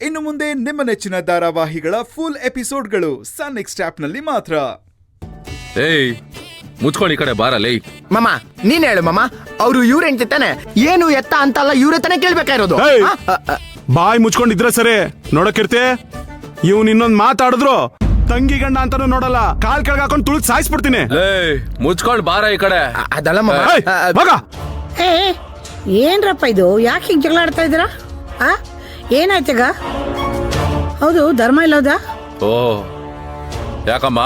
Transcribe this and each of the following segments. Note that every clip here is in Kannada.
ಇನ್ನು ಮುಂದೆ ನಿಮ್ಮ ನೆಚ್ಚಿನ ಧಾರಾವಾಹಿಗಳ ಫುಲ್ ಎಪಿಸೋಡ್ಗಳು ಸನ್ ನೆಕ್ಸ್ಟ್ ಆಪ್ನಲ್ಲಿ ಮಾತ್ರ. ಏಯ್ ಮುಚ್ಕೊಂಡು ಈ ಕಡೆ ಬಾರಲೇ. ಮಮ್ಮ ನೀನ್ ಹೇಳು ಮಮ್ಮ, ಅವ್ರು ಇವ್ರ ಹೆಂಡ್ತಿ ತಾನೆ, ಏನು ಎತ್ತ ಅಂತಲ್ಲ ಇವ್ರ ತಾನೆ ಕೇಳ್ಬೇಕಾಗಿರೋದು. ಬಾಯ್ ಮುಚ್ಕೊಂಡಿದ್ರೆ ಸರಿ. ನೋಡಕ್ಕಿರ್ತಿ ಇವ್ನ್ ಇನ್ನೊಂದ್ ಮಾತಾಡಿದ್ರು ತಂಗಿ ಗಂಡ ಅಂತಾನು ನೋಡಲ್ಲ, ಕಾಲ್ ಕೆಳಗೆ ಹಾಕೊಂಡು ತುಳಿದ್ ಸಾಯಿಸ್ಬಿಡ್ತೀನಿ. ಮುಚ್ಕೊಂಡ್ ಬಾರ ಈ ಕಡೆ. ಅದಲ್ಲ ಮಮ್ಮ. ಮಗ ಏನ್ರಪ್ಪ ಇದು, ಯಾಕೆ ಹಿಂಗ್ ಜಗಳ ಆಡ್ತಾ ಇದ್ದೀರಾ? ಏನಾಯ್ತೀಗ? ಹೌದು ಧರ್ಮ ಇಲ್ಲೋದ? ಓ ಯಾಕಮ್ಮ,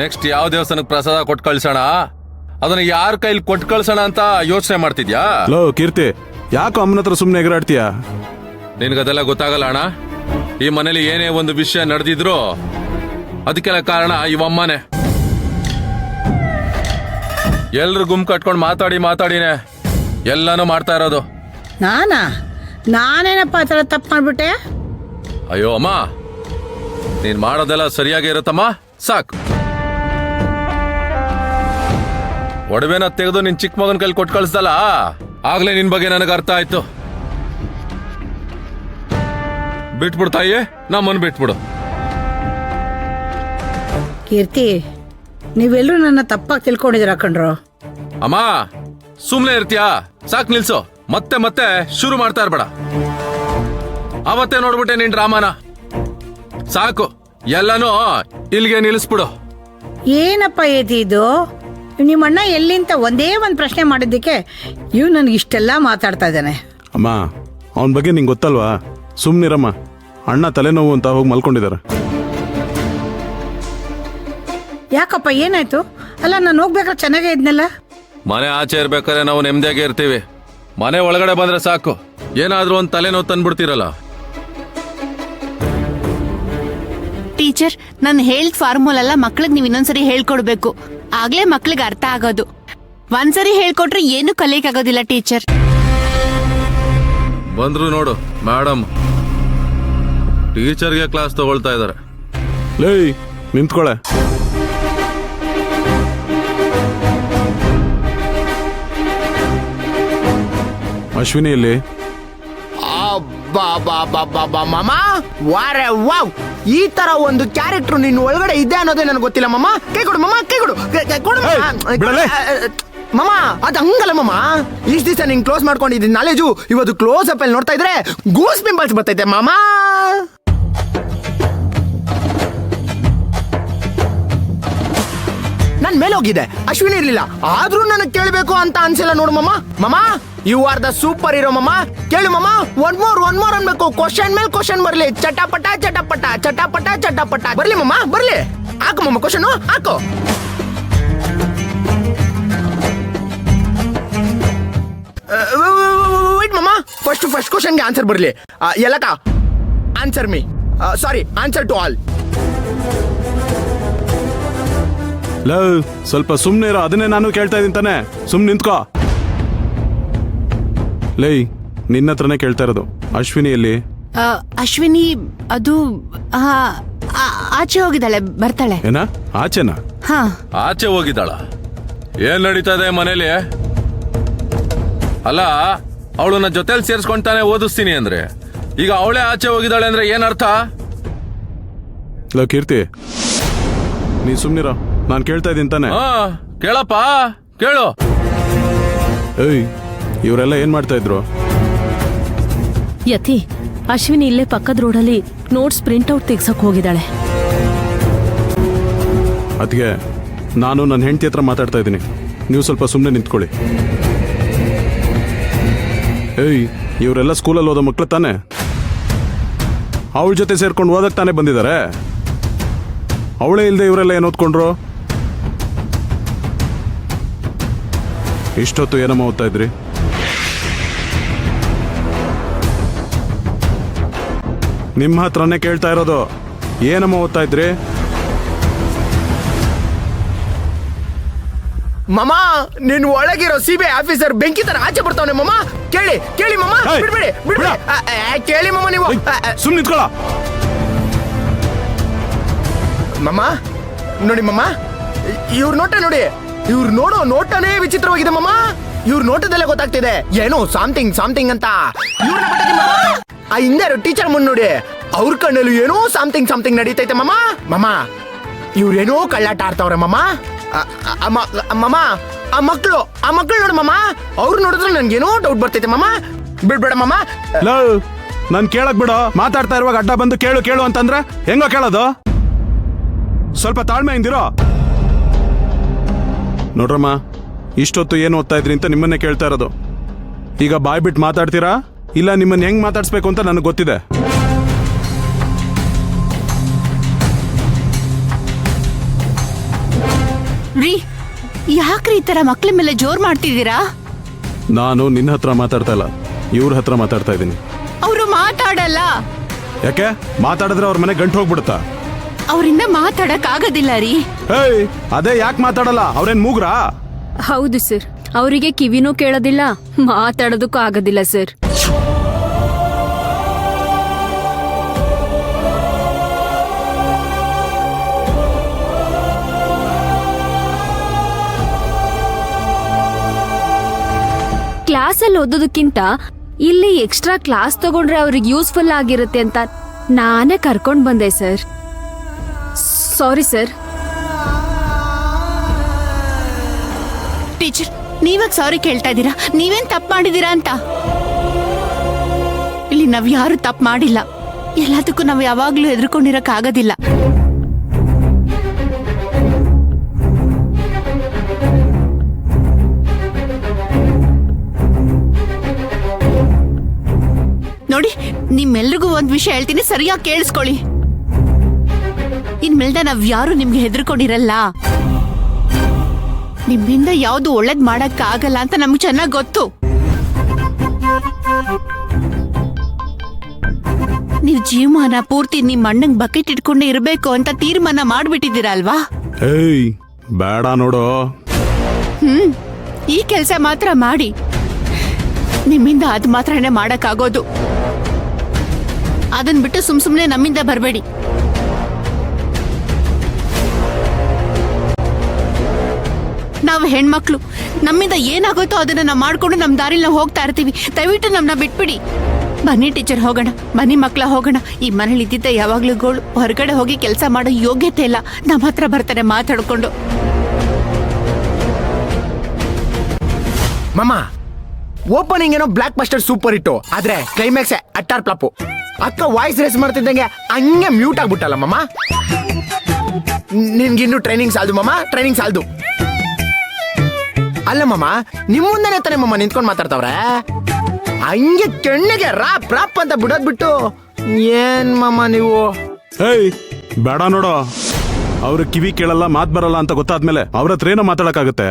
ನೆಕ್ಸ್ಟ್ ಯಾವ ದೇವಸ್ಥಾನಕ್ಕೆ ಪ್ರಸಾದ ಕೊಟ್ಟು ಕಳ್ಸೋಣ, ಅದನ್ನ ಯಾರ ಕೈಲಿ ಕೊಟ್ಟು ಕಳ್ಸೋಣ ಅಂತ ಯೋಚನೆ ಮಾಡ್ತಿದ್ಯಾ? ಲೋ ಕೀರ್ತಿ, ಯಾಕೋ ಅಮ್ಮನ ಹತ್ರ ಸುಮ್ನೆ ಎಗರಾಡ್ತೀಯ? ನಿನ್ಗದೆಲ್ಲ ಗೊತ್ತಾಗಲ್ಲ ಅಣ್ಣ. ಈ ಮನೇಲಿ ಏನೇ ಒಂದು ವಿಷಯ ನಡೆದಿದ್ರು ಅದಕ್ಕೆಲ್ಲ ಕಾರಣ ಇವಮ್ಮನೆ. ಎಲ್ರು ಗುಂಪು ಕಟ್ಕೊಂಡು ಮಾತಾಡಿನೇ ಎಲ್ಲಾನು ಮಾಡ್ತಾ ಇರೋದು. ನಾನೇನಪ್ಪ ಆ ಥರ ತಪ್ಪು ಮಾಡ್ಬಿಟ್ಟೆ? ಅಯ್ಯೋ ಅಮ್ಮ, ನೀನ್ ಮಾಡೋದೆಲ್ಲ ಸರಿಯಾಗಿ ಇರುತ್ತಮ್ಮ, ಸಾಕು. ಒಡವೆನ ತೆಗೆದು ನಿನ್ ಚಿಕ್ಕ ಮಗನ ಕೈಲಿ ಕೊಟ್ಟು ಕಳಿಸ್ದಲ್ಲ, ಆಗ್ಲೇ ನಿನ್ ಬಗ್ಗೆ ನನಗೆ ಅರ್ಥ ಆಯ್ತು. ಬಿಟ್ಬಿಡು ತಾಯಿ, ನಮ್ಮನ್ ಬಿಟ್ಬಿಡು. ಕೀರ್ತಿ, ನೀವೆಲ್ಲರೂ ನನ್ನ ತಪ್ಪಾಗಿ ತಿಳ್ಕೊಂಡಿದ್ದೀರಾ ಕಣ್ರು. ಅಮ್ಮ ಸುಮ್ನೆ ಇರ್ತೀಯಾ? ಸಾಕ್ ನಿಲ್ಸು. ಮತ್ತೆ ಮತ್ತೆ ಶುರು ಮಾಡ್ತಾ ಇರ್ಬೇಡ. ಅವತ್ತೇ ನೋಡ್ಬಿಟ್ಟೆ ನಿನ್ ಡ್ರಾಮಾನ, ಸಾಕು. ಎಲ್ಲಾನು ಇಲ್ಲಿಗೆ ನಿಲ್ಲಿಸ್ಬಿಡು. ಏನಪ್ಪ ಏತಿ ಇದು? ನಿಮ್ಮಣ್ಣ ಎಲ್ಲಿಂತ ಒಂದೇ ಒಂದು ಪ್ರಶ್ನೆ ಮಾಡಿದ್ದಕ್ಕೆ ಇವ್ ನನಗೆ ಇಷ್ಟೆಲ್ಲ ಮಾತಾಡ್ತಾ ಇದ್ದಾನೆ. ಅಮ್ಮ ಅವನ ಬಗ್ಗೆ ನಿಂಗೆ ಗೊತ್ತಲ್ವಾ? ಸುಮ್ನಿರಮ್ಮ, ಅಣ್ಣ ತಲೆನೋವು ಅಂತ ಹೋಗಿ ಮಲ್ಕೊಂಡಿದ್ದಾರೆ. ಯಾಕಪ್ಪ ಏನಾಯ್ತು? ಅಲ್ಲ ನಾನು ಹೋಗ್ಬೇಕಾದ್ರೆ ಚೆನ್ನಾಗೇ ಇದ್ನಲ್ಲ. ಮನೆ ಆಚೆ ಇರ್ಬೇಕಾದ್ರೆ ನಾವು ನೆಮ್ಮದಿಯಾಗಿ ಇರ್ತೀವಿ, ಮನೆ ಒಳಗಡೆ ಬಂದ್ರೆ ಸಾಕು ಏನಾದ್ರೂ ಒಂದು ತಲೆನೋವು ತಂದ್ಬಿಡ್ತೀರಲ್ಲ. ಟೀಚರ್, ನಾನು ಹೇಳಿದ ಫಾರ್ಮುಲಾ ಎಲ್ಲ ಮಕ್ಳಿಗೆ ನೀವು ಇನ್ನೊಂದ್ಸರಿ ಹೇಳ್ಕೊಡ್ಬೇಕು, ಆಗ್ಲೇ ಮಕ್ಳಿಗೆ ಅರ್ಥ ಆಗೋದು. ಒಂದ್ಸರಿ ಹೇಳ್ಕೊಟ್ರೆ ಏನು ಕಲಿಯಕ್ಕಾಗೋದಿಲ್ಲ ಟೀಚರ್. ಬಂದ್ರು ನೋಡು ಮೇಡಮ್, ಟೀಚರ್ಗೆ ಕ್ಲಾಸ್ ತಗೊಳ್ತಾ ಇದಾರೆ. ಲೇ ನಿಂತ್ಕೊಳೆ. ಅಶ್ವಿನಿಯಲ್ಲಿ ಮಮ್ಮ ವಾರೆ ವಾವ್, ಈ ತರ ಒಂದು ಕ್ಯಾರೆಕ್ಟರ್ ನಿನ್ನ ಒಳಗಡೆ ಇದೆ ಅನ್ನೋದೇ ನನಗೆ ಗೊತ್ತಿಲ್ಲ ಮಮ್ಮ. ಕೈ ಕೊಡು ಮಮ್ಮ, ಕೈ ಕೊಡು, ಕೊಡು ಮಮ್ಮ. ಅದ್ ಹಂಗಲ್ಲ ಮಮ್ಮ, ಇಷ್ಟ ದಿವಸ ನಿಂಗೆ ಕ್ಲೋಸ್ ಮಾಡ್ಕೊಂಡಿದ್ದೀನಿ ನಾಲೆಜು, ಇವತ್ತು ಕ್ಲೋಸ್ ಅಪ್ ಅಲ್ಲಿ ನೋಡ್ತಾ ಇದ್ರೆ ಗೂಸ್ ಪಿಂಪಲ್ಸ್ ಬರ್ತೈತೆ ಮಾಮ. ನನ್ ಮೇಲೆ ಹೋಗಿದೆ, ಅಶ್ವಿನಿ ಇರ್ಲಿಲ್ಲ, ಆದ್ರೂ ನನಗೆ ಕೇಳಬೇಕು ಅಂತ ಅನ್ಸಿಲ್ಲ ನೋಡು mamma. Mamma you are the super hero mamma. ಕೇಳು ಮಮ್ಮ, ಒನ್ ಮೋರ್ ಅನ್ಬೇಕು. ಕ್ವಶನ್ ಮೇಲೆ ಕ್ವಶನ್ ಬರ್ಲಿ, ಚಟಪಟ ಚಟಪಟ ಚಟಪಟ ಚಟಪಟ ಬರ್ಲಿ ಮಮ್ಮ, ಬರ್ಲಿ. ಹಾಕು ಮಮ್ಮ ಕ್ವಶನ್ ಹಾಕು. ವೇಟ್ ಮಮ್ಮ, ಫಸ್ಟ್ ಕ್ವಶನ್ಗೆ ಆನ್ಸರ್ ಬರ್ಲಿ. ಎಲ್ಲಕ answer me, sorry answer to all. ಲವ್ ಸ್ವಲ್ಪ ಸುಮ್ನೆ ಇರೋ, ಅದನ್ನೇ ನಾನು ಕೇಳ್ತಾ ಇದ್ದೀನಿ ತಾನೆ, ಸುಮ್ನೆ ನಿಂತ್ಕೋ. ಲೈ ನಿನ್ನ ಹತ್ರನೇ ಕೇಳ್ತಾ ಇರೋದು. ಅಶ್ವಿನಿಯಲ್ಲಿ? ಅಶ್ವಿನಿ ಅದು ಆಚೆ ಹೋಗಿದ್ದಾಳೆ, ಬರ್ತಾಳೆ. ಏನ ಆಚೆನಾ? ಹಾ ಆಚೆ ಹೋಗಿದ್ದಾಳ? ಏನ್ ನಡೀತಾ ಇದೆ ಮನೇಲಿ? ಅಲ್ಲ, ಅವಳನ್ನ ಜೊತೆಲಿ ಸೇರ್ಸ್ಕೊಂತಾನೆ ಓದಿಸ್ತೀನಿ ಅಂದ್ರೆ, ಈಗ ಅವಳೇ ಆಚೆ ಹೋಗಿದ್ದಾಳೆ ಅಂದ್ರೆ ಏನ್ ಅರ್ಥ? ಲೋ ಕೀರ್ತಿ, ನೀ ಸುಮ್ನಿರೋ, ನಾನು ಕೇಳ್ತಾ ಇದ್ದೀನಿ ತಾನೆ. ಕೇಳಪ್ಪ ಕೇಳು. ಏಯ್ ಇವರೆಲ್ಲ ಏನ್ ಮಾಡ್ತಾ ಇದ್ರು? ಯತಿ, ಅಶ್ವಿನಿ ಇಲ್ಲೇ ಪಕ್ಕದ ರೋಡಲ್ಲಿ ನೋಟ್ಸ್ ಪ್ರಿಂಟ್ ಔಟ್ ತೆಗ್ಸಕ್ ಹೋಗಿದ್ದಾಳೆ. ಅದಕ್ಕೆ ನಾನು ನನ್ನ ಹೆಂಡತಿ ಹತ್ರ ಮಾತಾಡ್ತಾ ಇದ್ದೀನಿ, ನೀವು ಸ್ವಲ್ಪ ಸುಮ್ಮನೆ ನಿಂತ್ಕೊಳ್ಳಿ. ಏಯ್ ಇವರೆಲ್ಲ ಸ್ಕೂಲಲ್ಲಿ ಓದೋ ಮಕ್ಳು ತಾನೆ, ಅವಳ ಜೊತೆ ಸೇರ್ಕೊಂಡು ಓದಕ್ ತಾನೇ ಬಂದಿದ್ದಾರೆ. ಅವಳೇ ಇಲ್ಲದೆ ಇವರೆಲ್ಲ ಏನು ಓದ್ಕೊಂಡ್ರು? ಇಷ್ಟೊತ್ತು ಏನಮ್ಮ ಓದ್ತಾ ಇದ್ರಿ? ನಿಮ್ಮ ಹತ್ರನೇ ಕೇಳ್ತಾ ಇರೋದು, ಏನಮ್ಮ ಓದ್ತಾ ಇದ್ರಿ? ಮಮ್ಮ ನಿನ್ ಒಳಗಿರೋ ಸಿಬಿಐ ಆಫೀಸರ್ ಬೆಂಕಿ ತರ ಆಚೆ ಬರ್ತಾವನೆ ಮಮ್ಮ. ಕೇಳಿ ಮಮ್ಮ, ಬಿಡ್ಬೇಡಿ ಕೇಳಿ ಮಮ್ಮ. ನೀವು ಸುಮ್ಮನೆ ನಿಂತ್ಕೊಳ್ಳ. ಮಮ್ಮ ನೋಡಿ ಮಮ್ಮ, ಇವ್ರ ನೋಟ ನೋಡಿ, ಇವ್ರು ನೋಡೋ ನೋಟನೇ ವಿಚಿತ್ರವಾಗಿದೆ ಮಮ್ಮ. ಇವ್ರ ನೋಟದಲ್ಲೇ ಗೊತ್ತಾಗ್ತಿದೆ ಏನೋ ಸಾಮ್ಥಿಂಗ್ ಅಂತ. ಆ ಹಿಂದೆ ಟೀಚರ್ ಮುಂದ್ ನೋಡಿ, ಅವ್ರ ಕಣ್ಣಲ್ಲೂ ಏನೋ ಸಮಥಿಂಗ್ ನಡೀತೈತೆ ಮಮ್ಮ. ಮಮ್ಮ ಇವ್ರೇನೋ ಕಳ್ಳಾಟ ಆಡ್ತಾವ್ರೆ ಮಮ್ಮ. ಮಮ್ಮ ಆ ಮಕ್ಳು ನೋಡು ಮಮ್ಮ, ಅವ್ರು ನೋಡಿದ್ರೆ ನನ್ಗೇನೋ ಡೌಟ್ ಬರ್ತೈತೆ ಮಮ್ಮ. ಬಿಡ್ಬೇಡ ಮಮ್ಮ. ನನ್ ಕೇಳಕ್ ಬಿಡೋ. ಮಾತಾಡ್ತಾ ಇರುವಾಗ ಅಡ್ಡ ಬಂದು ಕೇಳು ಅಂತಂದ್ರೆ ಹೆಂಗೋ ಕೇಳೋದು? ಸ್ವಲ್ಪ ತಾಳ್ಮೆ ಇಂದಿರೋ. ನೋಡ್ರಮ್ಮ, ಇಷ್ಟೊತ್ತು ಏನು ಓದ್ತಾ ಇದ್ರಿ ಅಂತ ನಿಮ್ಮನ್ನೇ ಕೇಳ್ತಾ ಇರೋದು. ಈಗ ಬಾಯ್ ಬಿಟ್ಟು ಮಾತಾಡ್ತೀರಾ ಇಲ್ಲ ನಿಮ್ಮನ್ನ ಹೆಂಗ್ ಮಾತಾಡ್ಸ್ಬೇಕು ಅಂತ ನನಗೆ ಗೊತ್ತಿದೆ. ರೀ, ಯಾಕ್ರಿ ಈ ತರ ಮಕ್ಳ ಮೇಲೆ ಜೋರ್ ಮಾಡ್ತಿದ್ದೀರಾ? ನಾನು ನಿನ್ನ ಹತ್ರ ಮಾತಾಡ್ತಾ ಇಲ್ಲ, ಇವ್ರ ಹತ್ರ ಮಾತಾಡ್ತಾ ಇದ್ದೀನಿ. ಅವರು ಮಾತಾಡಲ್ಲ. ಯಾಕೆ? ಮಾತಾಡಿದ್ರೆ ಅವ್ರ ಮನೆ ಗಂಟು ಹೋಗ್ಬಿಡುತ್ತಾ? ಅವರಿಂದ ಮಾತಾಡಕ್ ಆಗೋದಿಲ್ಲ ರೀ. ಏಯ್, ಅದೇ ಯಾಕೆ ಮಾತಾಡಲ್ಲ? ಅವ್ರೇನ್ ಮೂಗ್ರಾ? ಹೌದು ಸರ್, ಅವರಿಗೆ ಕಿವಿನೂ ಕೇಳೋದಿಲ್ಲ, ಮಾತಾಡೋದಕ್ಕೂ ಆಗೋದಿಲ್ಲ ಸರ್. ಕ್ಲಾಸಲ್ಲಿ ಓದೋದಕ್ಕಿಂತ ಇಲ್ಲಿ ಎಕ್ಸ್ಟ್ರಾ ಕ್ಲಾಸ್ ತಗೊಂಡ್ರೆ ಅವ್ರಿಗೆ ಯೂಸ್ಫುಲ್ ಆಗಿರುತ್ತೆ ಅಂತ ನಾನೇ ಕರ್ಕೊಂಡ್ ಬಂದೆ ಸರ್. Sorry sir. ಟೀಚರ್, ನೀವಾಗ ಸಾರಿ ಕೇಳ್ತಾ ಇದ್ದೀರಾ? ನೀವೇನ್ ತಪ್ಪು ಮಾಡಿದೀರಾ ಅಂತ? ಇಲ್ಲಿ ನಾವ್ ಯಾರು ತಪ್ಪು ಮಾಡಿಲ್ಲ. ಎಲ್ಲದಕ್ಕೂ ನಾವ್ ಯಾವಾಗ್ಲೂ ಎದ್ರುಕೊಂಡಿರಕ್ ಆಗೋದಿಲ್ಲ. ನೋಡಿ, ನಿಮ್ಮೆಲ್ರಿಗೂ ಒಂದ್ ವಿಷಯ ಹೇಳ್ತೀನಿ, ಸರಿಯಾಗಿ ಕೇಳಿಸ್ಕೊಳ್ಳಿ. ಇನ್ಮೇಲ್ದ ನಾವ್ ಯಾರು ನಿಮ್ಗೆ ಹೆದರ್ಕೊಂಡಿರಲ್ಲ. ನಿಮ್ಮಿಂದ ಯಾವ್ದು ಒಳ್ಳೇದ್ ಮಾಡಕ್ ಆಗಲ್ಲ ಅಂತ ನಮ್ಗೆ ಚೆನ್ನಾಗ್ ಗೊತ್ತು. ನೀವ್ ಜೀವಮಾನ ಪೂರ್ತಿ ನಿಮ್ ಅಣ್ಣಂಗ್ ಬಕೆಟ್ ಇಟ್ಕೊಂಡೇ ಇರ್ಬೇಕು ಅಂತ ತೀರ್ಮಾನ ಮಾಡ್ಬಿಟ್ಟಿದ್ದೀರಾ ಅಲ್ವಾ? ಏಯ್, ಬೇಡ ನೋಡು. ಈ ಕೆಲ್ಸ ಮಾತ್ರ ಮಾಡಿ. ನಿಮ್ಮಿಂದ ಅದ್ ಮಾತ್ರನೇ ಮಾಡಕ್ ಆಗೋದು. ಅದನ್ ಬಿಟ್ಟು ಸುಮ್ನೆ ನಮ್ಮಿಂದ ಬರ್ಬೇಡಿ. ನಾವು ಹೆಣ್ಮಕ್ಳು, ನಮ್ಮಿಂದ ಏನಾಗುತ್ತೋ ಅದನ್ನ ನಾವು ಮಾಡ್ಕೊಂಡು ನಮ್ ದಾರಿಲಿ ನಾವು ಹೋಗ್ತಾ ಇರ್ತೀವಿ. ದಯವಿಟ್ಟು ನಮ್ನ ಬಿಟ್ಬಿಡಿ. ಬನ್ನಿ ಟೀಚರ್, ಹೋಗೋಣ. ಬನ್ನಿ ಮಕ್ಳ, ಹೋಗೋಣ. ಈ ಮನೇಲಿ ಇದ್ದಿದ್ದ ಯಾವಾಗ್ಲೂ ಗೋಳು, ಹೊರಗಡೆ ಹೋಗಿ ಕೆಲಸ ಮಾಡೋ ಯೋಗ್ಯತೆ ಇಲ್ಲ. ನಮ್ಮ ಹತ್ರ ಬರ್ತಾರೆ ಮಾತಾಡ್ಕೊಂಡು. ಮಮ್ಮ, ಓಪನಿಂಗ್ ಏನೋ ಬ್ಲಾಕ್ ಬಸ್ಟರ್ ಸೂಪರ್ ಇಟ್ಟು, ಆದ್ರೆ ಕ್ಲೈಮ್ಯಾಕ್ಸ್ ಅಟ್ಟಾರ್ ಫ್ಲಾಪು. ಅಕ್ಕ ವಾಯ್ಸ್ ರೇಸ್ ಮಾಡ್ತಿದ್ದಂಗೆ ಹಂಗೆ ಮ್ಯೂಟ್ ಆಗ್ಬಿಟ್ಟಲ್ಲ ಮಮ್ಮ. ನಿನ್ಗಿನ್ನು ಟ್ರೈನಿಂಗ್ ಸಾಲ್ದು ಮಮ್ಮ, ಟ್ರೈನಿಂಗ್ ಸಾಲ್ದು. ಅಲ್ಲ ಮಮ್ಮ, ನಿಮ್ ಮುಂದೆನೆ ತಾನೆ ಮಮ್ಮ ನಿಂತ್ಕೊಂಡು ಮಾತಾಡ್ತಾವ್ರೆ. ಹಂಗೆ ಕೆಣ್ಣಗೆ ರಾಪ್ ರಾಪ್ ಅಂತ ಬಿಡೋದ್ ಬಿಟ್ಟು ಏನ್ ಮಮ್ಮ ನೀವು? ಏಯ್, ಬೇಡ ನೋಡು. ಅವ್ರ ಕಿವಿ ಕೇಳಲ್ಲ, ಮಾತ್ ಬರಲ್ಲ ಅಂತ ಗೊತ್ತಾದ್ಮೇಲೆ ಅವ್ರ ಹತ್ರ ಏನೋ ಮಾತಾಡಕ್ಕಾಗತ್ತೆ?